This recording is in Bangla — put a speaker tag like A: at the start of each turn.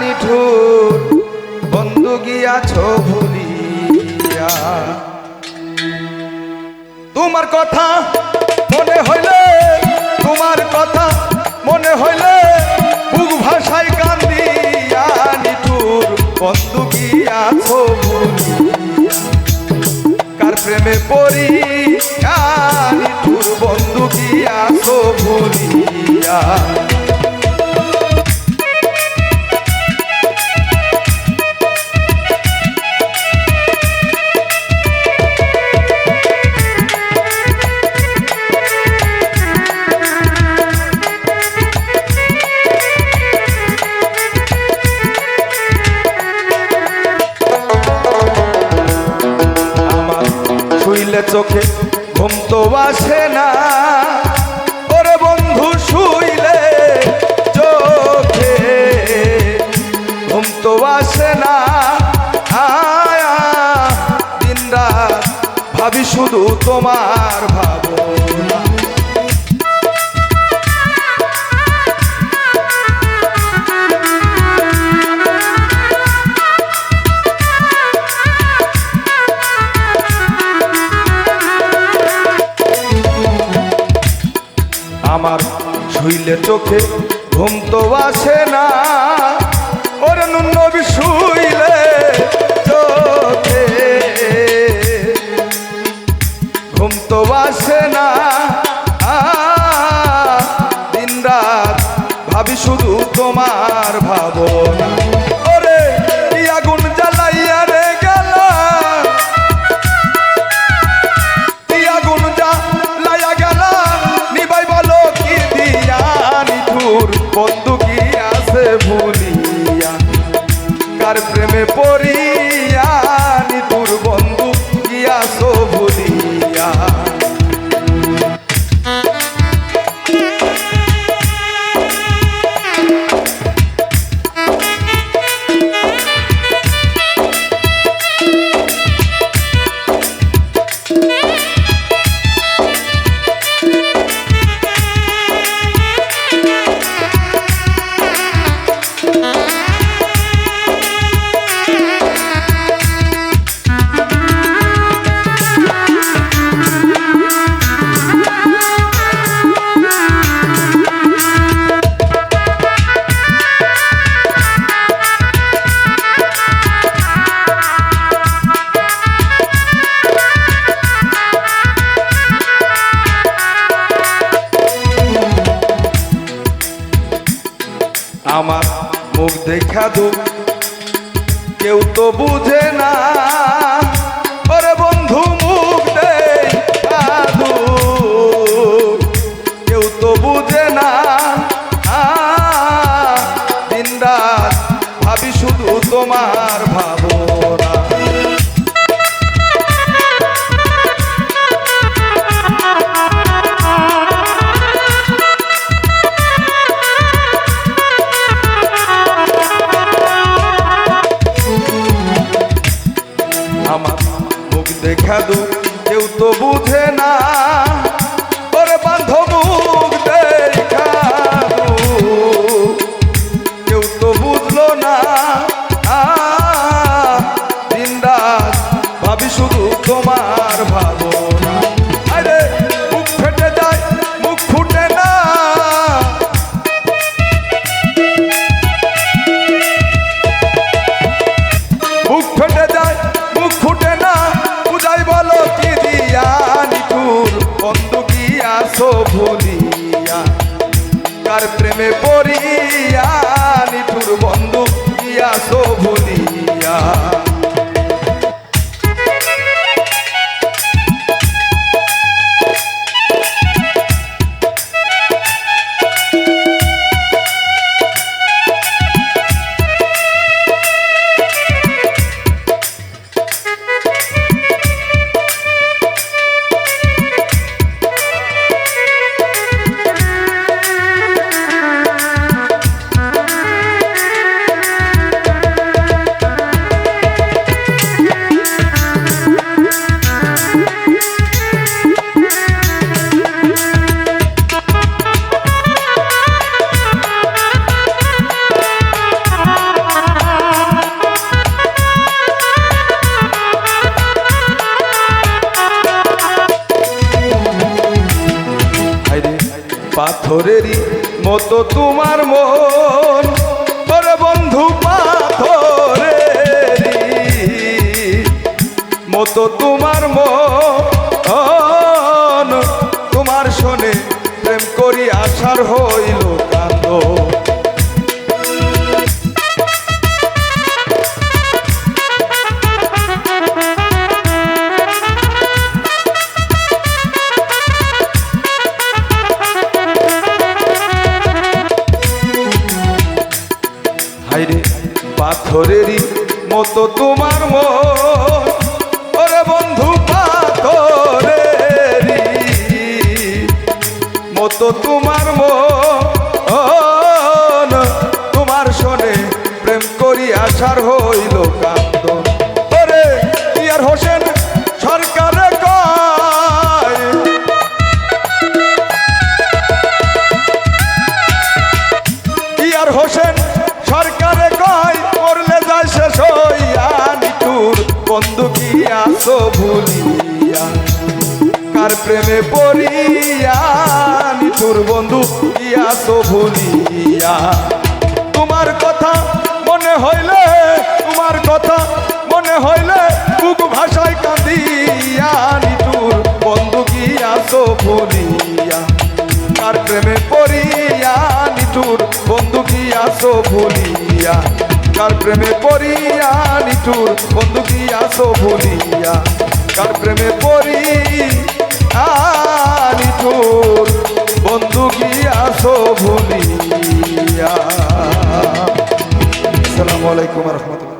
A: নিঠুর বন্ধু গিয়াছ ভুলিয়া। তোমার কথা মনে হইলে, তোমার কথা মনে হইলে বুক ভাষায় কান্দিয়া। নিঠুর বন্ধু গিয়াছ ভুলিয়া, কার প্রেমে পড়িয়া। নিঠুর বন্ধু গিয়াছ ভুলিয়া। চোখে ঘুম তো আসে না, ওরে বন্ধু শুইলে চোখে ঘুম তো আসে না। দিন রাত ভাবি শুধু তোমার ভাবনা। আমার শুইলে চোখে ঘুম তো আসে না, ওরে নবী শুইলে চোখে ঘুম তো আসে না। দিন রাত ভাবি শুধু তোমার ভাবনা। ওরে কি আগুন জ্বালাইয়া রে গেলা, কি আগুন জ্বালাইয়া গেলা, নিবাই বলো কি দিয়া। নিঠুর বন্ধু কি আছে ভুলিয়া, কার প্রেমে পড়িয়া। নিঠুর বন্ধু কি আছো ভুলিয়া। আমার মুখ দেখা দু কেউ তো বুঝে না, ওরে বন্ধু মুখ দেখা দু কেউ তো বুঝে না। দিন রাত ভাবি শুধু তোমার ভাবনা। আমার মুখ দেখা দু কেউ তো বুঝে না, ওরে বান্ধব মুখ দেখা দু কেউ তো বুঝলো না। দিন রাত ভাবি শুধু তোমার ভাবনা। আরে মুখ ফেটে যায় মুখ ফুটে না, মুখ ফেটে যায় মুখ ফুটে না। বুঝাই বলো কি দিয়া। পাথরেরই মতো তোমার মন, ওরে বন্ধু পাথরেরই মতো তোমার মন, তোমার শোনে প্রেম করি আশার হইল কান্দ। হাইরে পাথরেরই মতো তোমার মন, ওরে বন্ধু পাথরেরই মতো তোমার মন, তোমার শোনে প্রেম করি আশার হইল কান্দ। ওরে ইয়ার হোসেন সরকারে কয়, ইয়ার হোসেন সরকারে কয়, মরলে যায় শেষ হইয়া নিতুর বন্ধু কি আসো ভুলিয়া, কার প্রেমে পড়িয়া নিতুর বন্ধু কি আসো ভুলিয়া। তোমার কথা মনে হইলে, তোমার কথা মনে হইলে বুক ভাষায় কাঁদিয়া নিতুর বন্ধু কি আসো ভুলিয়া, কার প্রেমে পড়িয়া নিতুর বন্ধু কি আসো ভুলিয়া, কার প্রেমে পড়িয়া নিতুর বন্ধু কি আসো ভুলিয়া, কার প্রেমে পড়িয়া নিতুর বন্ধু কি আসো ভুলিয়া। আসসালামু আলাইকুম ওয়া রাহমাতুল্লাহ।